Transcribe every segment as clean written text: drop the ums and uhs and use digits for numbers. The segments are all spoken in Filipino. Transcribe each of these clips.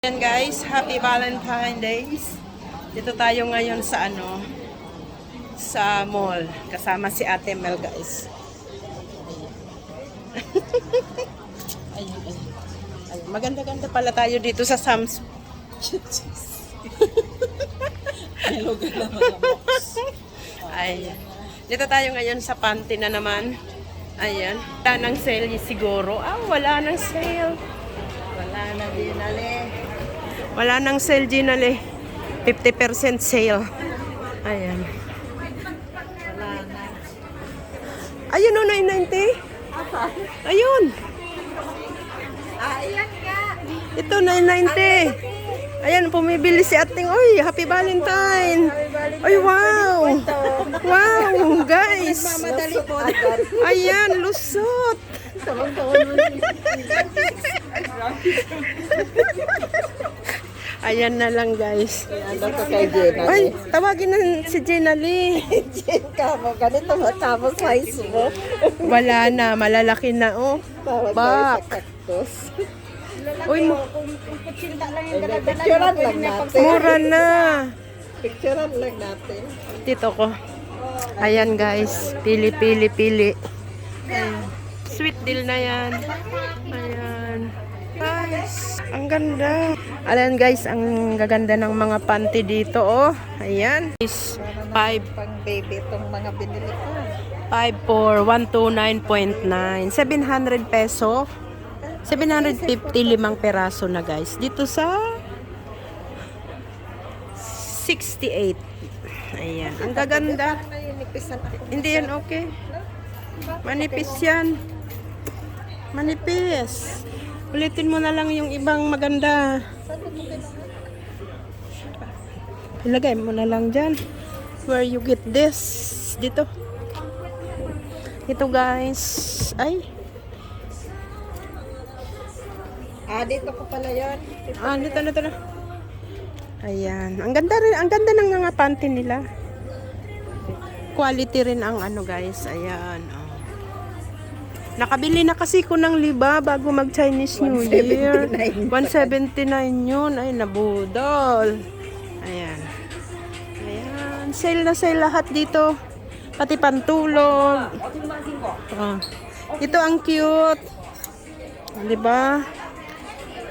Ayan guys, happy Valentine Days. Dito tayo ngayon sa sa mall. Kasama si Ate Mel guys. Ayun. Maganda-ganda pala tayo dito sa Sam's. Ayan. Dito tayo ngayon sa panty na naman. Ayan. Wala nang sale siguro. Wala nang sale. Wala na dinali. Wala nang sale, Ginale. 50% sale. Ayan. Wala na. Ayun o, 990. Ayun. Ayan nga. Ito, 990. Ayan, pumibili si ating. Oy, happy Valentine. Ay, wow. Wow, guys. Mamadali po. Ayan, lusot. Ayan na lang, guys. Ano ko kay Jenna? Ay, tawagin na si Jenna Lee. Jenna mo, ganito mo, tapos size mo. Wala na, malalaki na, oh. Tawag tayo Bak. sa cactus. Uy, Kung kutsinta lang yung daladala, picturean lang natin. mura na. Picturean lang natin. Dito ko. Ayan, guys. Pili, pili, pili. Ayan. Sweet deal na yan. Ayan. Guys, ang ganda. Ayan, guys, ang gaganda ng mga panty dito, oh. Ayan. Is 5 Pang baby itong mga binili ko. 5 for 129.9. 700 peso. 750 limang peraso na, guys. Dito sa 68. Ayan. Ang gaganda. Naiinipisan ako. Hindi yan okay. Manipis yan. Manipis. Ulitin mo na lang yung ibang maganda. Ilagay mo na lang dyan. Where you get this. Dito. Ito, guys. Ay. Dito ko pala yun. Dito na. Ayan. Ang ganda rin. Ang ganda ng mga panty nila. Quality rin ang guys. Ayan. Oh. Nakabili na kasi ko ng liba bago mag Chinese New Year. 179 yun. Ay, nabudol. Ayan. Ayan. Sale na sale lahat dito. Pati pantulog. Oh. Ito ang cute. Diba?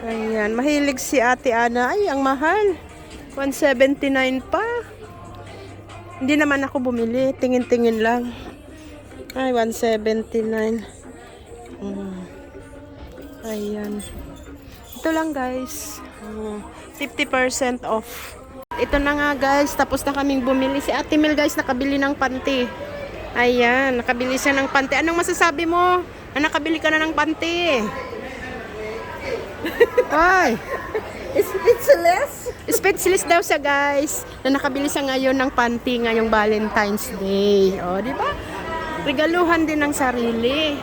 Ayan. Mahilig si Ate Ana. Ay, ang mahal. 179 pa. Hindi naman ako bumili. Tingin-tingin lang. Ay, 179. Ayan. Ito lang, guys. 50% off. Ito na nga, guys. Tapos na kaming bumili. Si Ate Mel, guys, nakabili ng panty. Ayan. Nakabili siya ng panty. Anong masasabi mo? Nakabili ka na ng panty. Ay. Speechless? Speechless daw siya, guys. Na nakabili siya ngayon ng panty ngayong Valentine's Day. O, di ba? Regaluhan din ng sarili.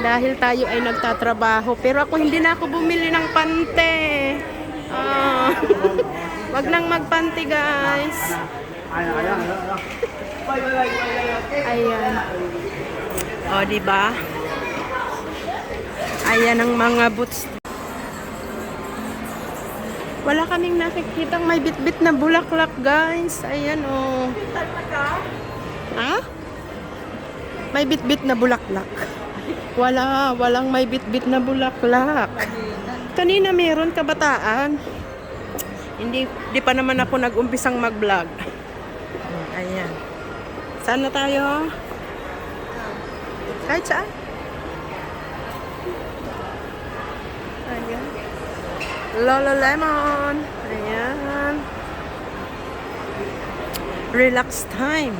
Dahil tayo ay nagtatrabaho. Pero ako hindi na ako bumili ng pante. Wag nang magpante, guys. Ayan. O, diba? Ayan ang mga boots. Wala kaming nakikitang may bit-bit na bulaklak, guys. Ayan, o. Ha? May bit-bit na bulaklak. Walang may bit-bit na bulaklak. Kanina meron, kabataan. Hindi pa naman ako nag-umpisang mag-vlog. Ayan. Saan na tayo? Kahit saan? Ayan. Lululemon. Ayan. Relax time.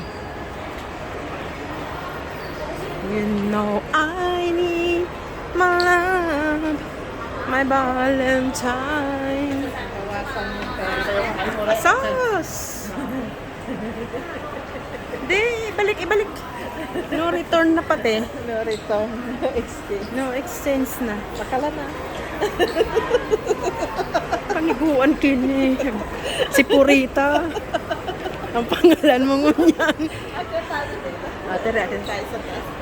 You know I need my love, my Valentine. Bawasan yung pera. Asas! Di, ibalik. No return na pati. No return. No exchange. No exchange na. Bakala na. Paniguan kini. Si Purita. Ang pangalan mo ngunyan. Ate, atin Tayo sa taas.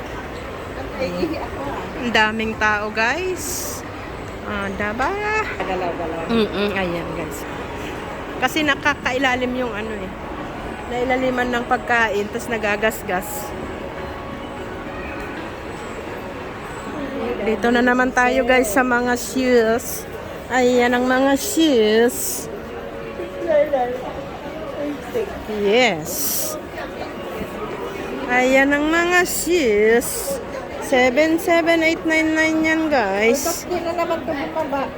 Ay, ako Ang daming tao, guys. Daba. Galaw-galaw. Ayan guys. Kasi nakakailalim yung ano eh. Nailaliman ng pagkain, tapos nagagasgas. Dito na naman tayo guys sa mga shoes. Ayan ang mga shoes. Yes. Ayan ang mga shoes. 77899 yan guys. Hindi na naman ito bumaba.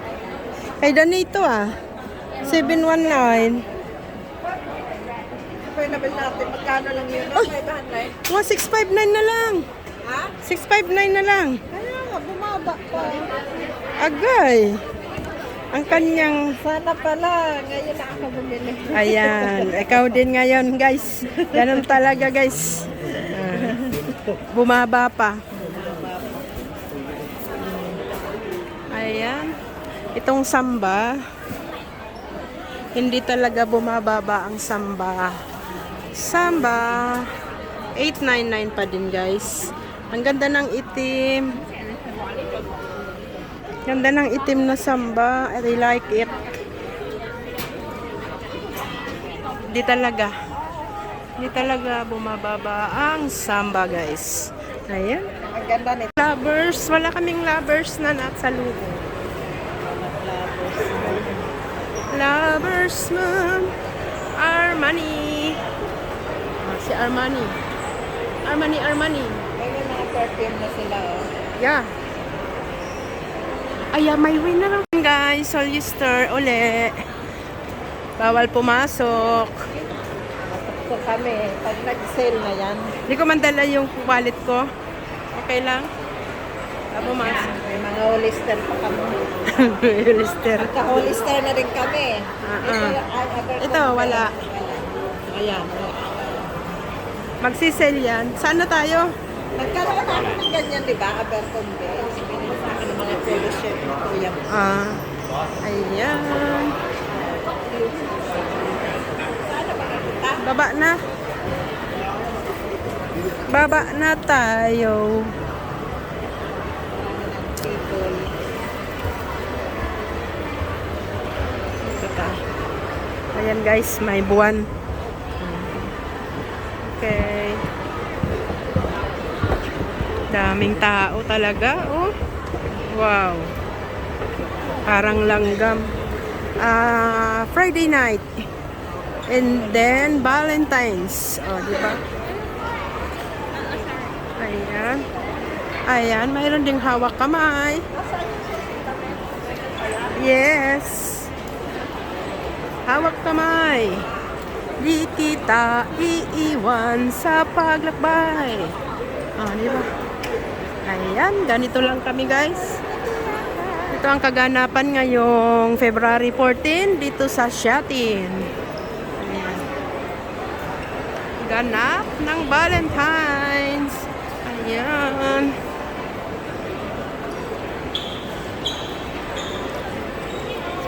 Kay Danito 719. Available natin. Magkano lang yun? 500. 1659 na lang. Ha? 659 na lang. Kaya nga, bumaba pa. Agay. Ang kanyang... Sana pala. Ngayon na ako bumili. Ayan. Ikaw din ngayon, guys. Ganun talaga, guys. Bumaba pa. Ayan. Itong samba. Hindi talaga bumababa ang samba. Samba. 899 pa din, guys. Ang ganda ng itim. Ganda ng itim na samba. I like it. Di talaga bumababa ang samba, guys. Ayan. Ang ganda nito. Lovers. Wala kaming lovers na nasa lugo. Lovers, ma'am. Armani. Si Armani. Armani. May mga perfume na sila. Oh. Yeah. Ay, may win na lang. Guys, Hollister uli. Bawal pumasok. Matakto kami. Pag nag-sale na yan. Hindi ko mandala yung wallet ko. Okay lang? Pumasok. May mga Hollister pa kami. Hollister. Magka-Hollister na rin kami. Ito, wala. Ayan. Magsisale yan. Saan na tayo? Nagkaroon na ako ng ganyan, di ba? Abercrombie. Sabihin sa akin ng mga polo shirt na kuya mo. Ayan. Baba na. Baba na tayo. Ayan guys, may buwan. Okay. Daming tao talaga, oh. Wow. Parang langgam. Friday night. And then Valentine's. Oh, di ba? Ayan. Ayan, mayroon ding hawak kamay. Yes. Hawak kamay. Di kita iiwan sa paglakbay. Di ba? Ayan, ganito lang kami guys. Ito ang kaganapan ngayong February 14 dito sa Shatin. Ayan. Ganap ng Valentine's. Ayan.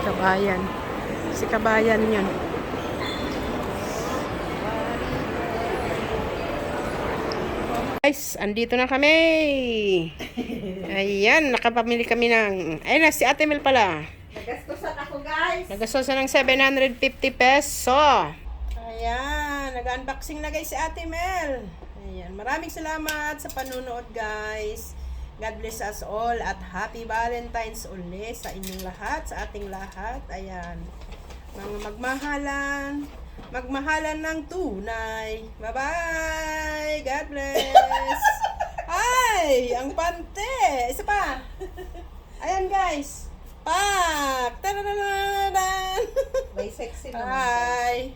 Kabayan. Si Kabayan yun. Guys, andito na kami. Ayan, nakapamili kami ng... Ayun na, si Ate Mel pala. Nagastusan ako, guys. Nagastusan ng 750 peso. Ayan, nag-unboxing na guys si Ate Mel. Ayan, maraming salamat sa panunood guys. God bless us all at happy Valentine's uli sa inyong lahat, sa ating lahat. Ayan, mga magmahalan ng tunay. Bye-bye! God bless! Ay! Ang pante! Isa pa! Ayan guys! Pak! Tararararan! May sexy naman. Bye!